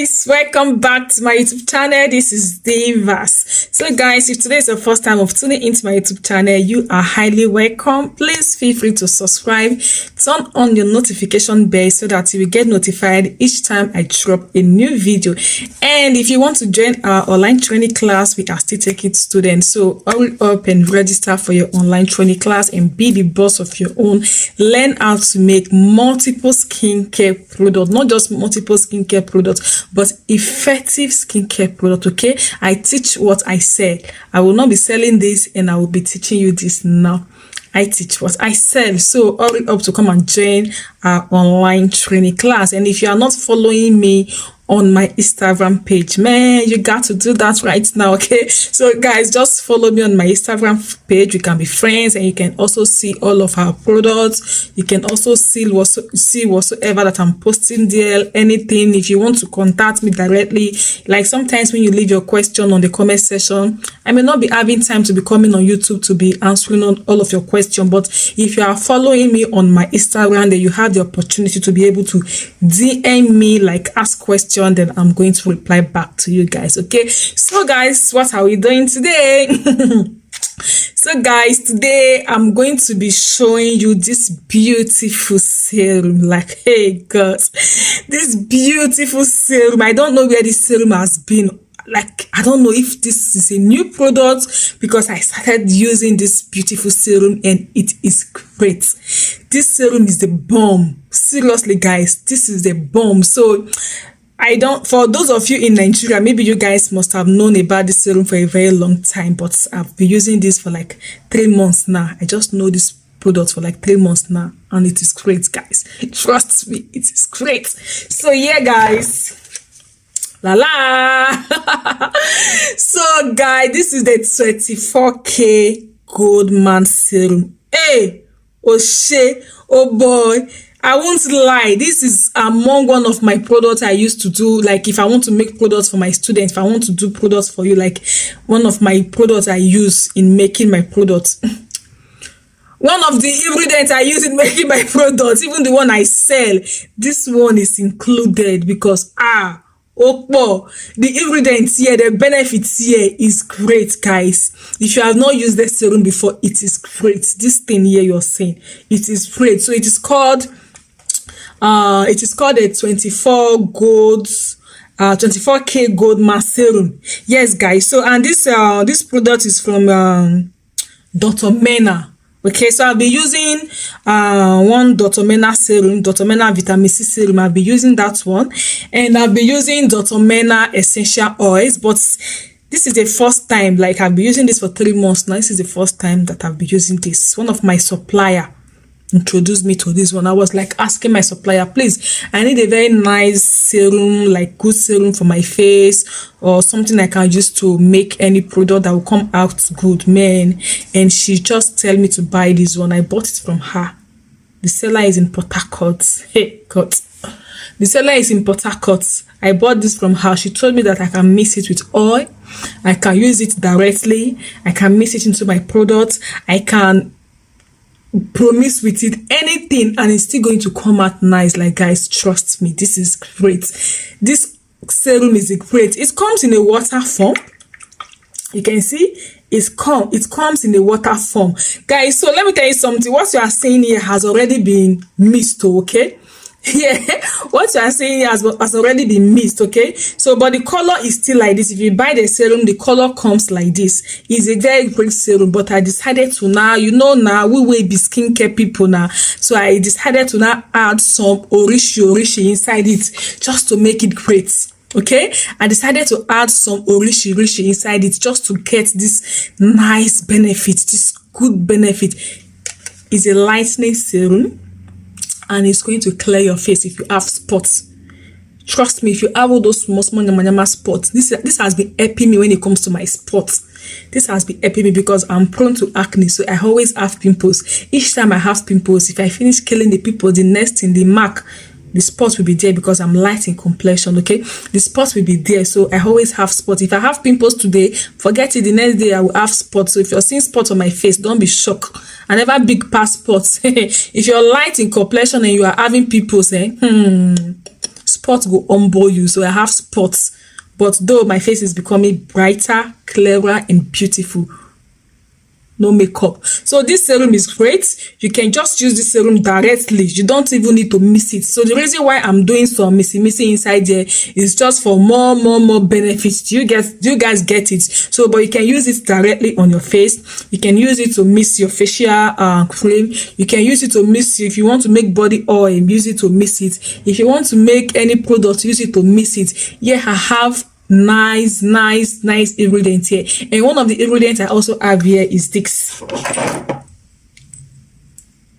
guys, welcome back to my YouTube channel. This is Divas. So guys, if today is your first time of tuning into my YouTube channel, you are highly welcome. Please feel free to subscribe, turn on your notification bell so that you will get notified each time I drop a new video. And if you want to join our online training class, we are still taking students, so hurry up and register for your online training class and be the boss of your own. Learn how to make multiple skincare products, not just multiple skincare products, but effective skincare product. Okay, I teach what I sell. I will not be selling this, and I will be teaching you this now. I teach what I sell. So hurry up to come and join our online training class. And if you are not following me on my Instagram page, man, you got to do that right now. Okay, so guys, just follow me on my Instagram page. We can be friends, and you can also see all of our products. You can also see whatsoever that I'm posting there, anything. If you want to contact me directly, like sometimes when you leave your question on the comment section, I may not be having time to be coming on YouTube to be answering on all of your questions, but if you are following me on my Instagram, then you have the opportunity to be able to DM me, like ask questions, then I'm going to reply back to you guys. Okay, so guys, what are we doing today? So guys, today I'm going to be showing you this beautiful serum. Like, hey girls, this beautiful serum, I don't know where this serum has been. Like, I don't know if this is a new product, because I started using this beautiful serum and it is great. This serum is the bomb. Seriously guys, this is the bomb. So for those of you in Nigeria, maybe you guys must have known about this serum for a very long time, but I've been using this for like 3 months now. I just know this product for like 3 months now, and it is great, guys. Trust me, it is great. So yeah, guys. So guys, this is the 24K Goldman serum. Hey, oh shit, oh boy, I won't lie, this is among one of my products I used to do. Like, if I want to make products for my students, if I want to do products for you, like one of my products I use in making my products. One of the ingredients I use in making my products, even the one I sell, this one is included, because the ingredients here, the benefits here is great, guys. If you have not used this serum before, it is great. This thing here you're saying, it is great. So it is called a 24K Goldman serum. Yes, guys. So, and this product is from Dr. Mena. Okay, so I'll be using one Dr. Mena serum, Dr. Mena vitamin C serum. I'll be using that one, and I'll be using Dr. Mena essential oils. But this is the first time, like, I've been using this for 3 months now. This is the first time that I've been using this. One of my supplier introduced me to this one. I was like asking my supplier, please, I need a very nice serum, like good serum for my face, or something I can use to make any product that will come out good, man. And she just tell me to buy this one. I bought it from her. The seller is in Port Harcourt. Hey God, the seller is in Port Harcourt. I bought this from her. She told me that I can mix it with oil, I can use it directly, I can mix it into my product, I can promise with it anything, and it's still going to come out nice. Like, guys, trust me, this is great. This serum is great. It comes in a water form. You can see it comes in a water form, guys. So let me tell you something. What you are saying here has already been mixed, okay? Yeah, what you are saying has already been mixed, okay? So, but the color is still like this. If you buy the serum, the color comes like this. It's a very great serum, but I decided to now, now we will be skincare people now. So I decided to now add some orishi inside it, just to make it great. Okay, I decided to add some orishi inside it, just to get this nice benefit, this good benefit. It's a lightening serum, and it's going to clear your face if you have spots. Trust me, if you have all those small spots, this has been helping me when it comes to my spots. This has been helping me because I'm prone to acne, so I always have pimples. Each time I have pimples, if I finish killing the pimples, the next thing, the mark, the spots will be there, because I'm light in complexion. Okay, the spots will be there, so I always have spots. If I have pimples today, forget it, the next day I will have spots. So if you're seeing spots on my face, don't be shocked. I never big past spots. If you're light in complexion and you are having pimples, spots go humble you. So I have spots, but though my face is becoming brighter, clearer, and beautiful. No makeup. So this serum is great. You can just use this serum directly. You don't even need to mix it. So the reason why I'm doing some mixing inside there is just for more benefits. Do you guys get it? So but you can use it directly on your face. You can use it to mix your facial cream. You can use it to mix, if you want to make body oil, use it to mix it. If you want to make any product, use it to mix it. Yeah, I have nice ingredients here, and one of the ingredients I also have here is this.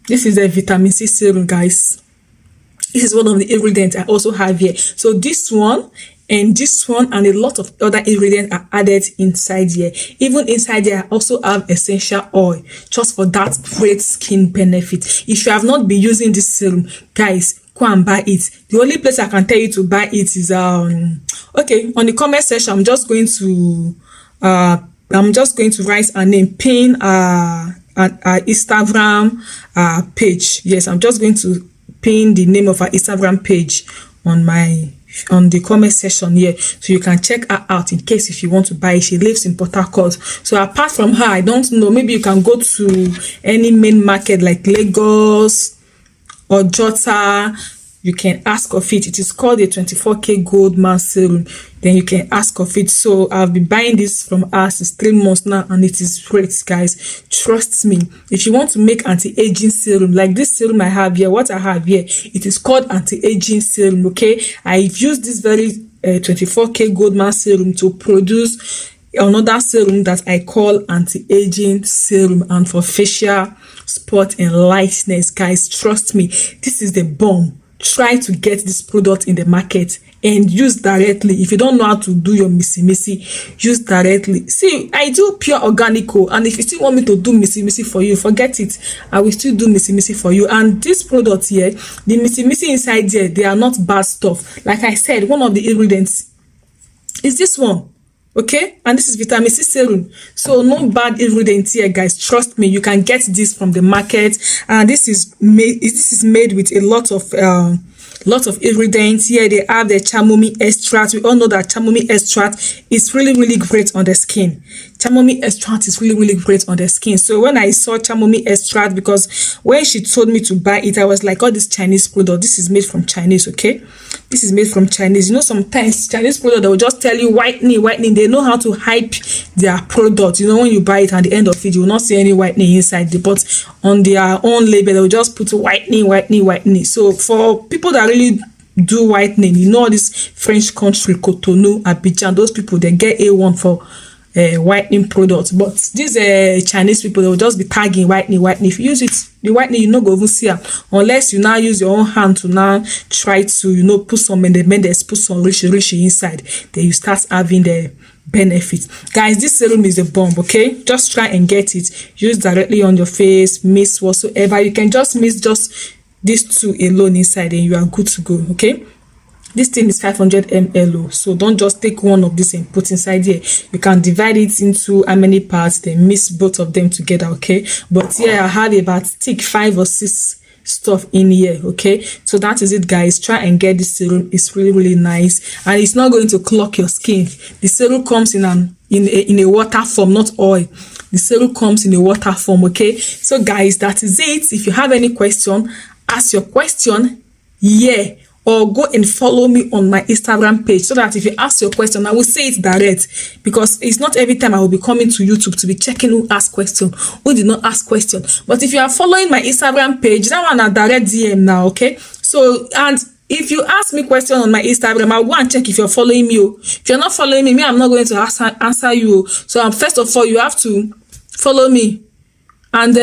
This is a vitamin C serum, guys. This is one of the ingredients I also have here. So this one and this one and a lot of other ingredients are added inside here. Even inside here I also have essential oil, just for that great skin benefit. If you have not been using this serum, guys, go and buy it. The only place I can tell you to buy it is okay, on the comment section. I'm just going to write a name, pin an Instagram page. Yes, I'm just going to pin the name of our Instagram page on the comment section here, so you can check her out in case if you want to buy it. She lives in Port Harcourt. So apart from her, I don't know, maybe you can go to any main market like Lagos or Jota. You can ask of it. It is called a 24K Gold Mask Serum. Then you can ask of it. So I've been buying this from her since 3 months now, and it is great, guys. Trust me. If you want to make anti-aging serum like this serum I have here, what I have here, it is called anti-aging serum. Okay, I've used this very 24K Gold Mask Serum to produce another serum that I call anti-aging serum, and for facial spot and lightness. Guys, trust me, this is the bomb. Try to get this product in the market and use directly. If you don't know how to do your missy, use directly. See, I do pure organico, and if you still want me to do missy for you, forget it. I will still do missy for you. And this product here, the missy inside there, they are not bad stuff. Like I said, one of the ingredients is this one. Okay, and this is vitamin C serum, so no bad ingredients here, guys. Trust me, you can get this from the market, and this is made with a lot of ingredients here. They have the chamomile extract. We all know that chamomile extract is really great on the skin. Chamomile extract is really great on the skin. So when I saw chamomile extract, because when she told me to buy it, I was like, oh, this Chinese product, this is made from Chinese. Okay, this is made from Chinese. You know, sometimes Chinese product, they will just tell you whitening. They know how to hype their product. You know, when you buy it, at the end of it, you will not see any whitening inside the, but on their own label, they will just put whitening. So for people that really do whitening, you know, all this French country, Cotonou, Abidjan, those people, they get A1 for whitening products. But these Chinese people, they will just be tagging whitening. If you use it, the whitening, you not go even see it, unless you now use your own hand to now try to, you know, put some mendes, put some rich inside. Then you start having the benefits. Guys, this serum is a bomb. Okay, just try and get it. Use directly on your face, mist whatsoever. You can just mix just these two alone inside, and you are good to go. Okay, this thing is 500 ml, so don't just take one of this and put inside here. You can divide it into how many parts, then mix both of them together. Okay, but here I have about 5 or 6 stuff in here. Okay, so that is it, guys. Try and get this serum. It's really nice, and it's not going to clog your skin. The serum comes in a water form, not oil. The serum comes in a water form. Okay, so guys, that is it. If you have any question, ask your question here, or go and follow me on my Instagram page, so that if you ask your question, I will say it direct, because it's not every time I will be coming to YouTube to be checking who asked question, who did not ask question. But if you are following my Instagram page, that one are direct DM now. Okay, so, and if you ask me question on my Instagram, I'll go and check if you're following me. If you're not following me, I'm not going to answer you. So first of all, you have to follow me and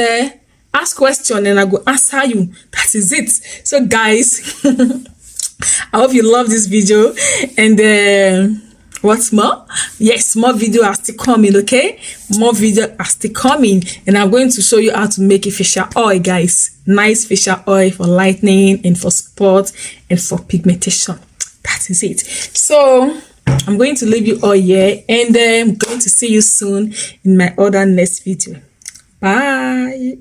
ask question, and I go answer you. That is it. So guys, I hope you love this video, and what's more, yes, more video are still coming. Okay, more video are still coming, and I'm going to show you how to make a facial oil, guys. Nice facial oil for lightening and for spot and for pigmentation. That is it. So I'm going to leave you all here, and I'm going to see you soon in my other next video. Bye.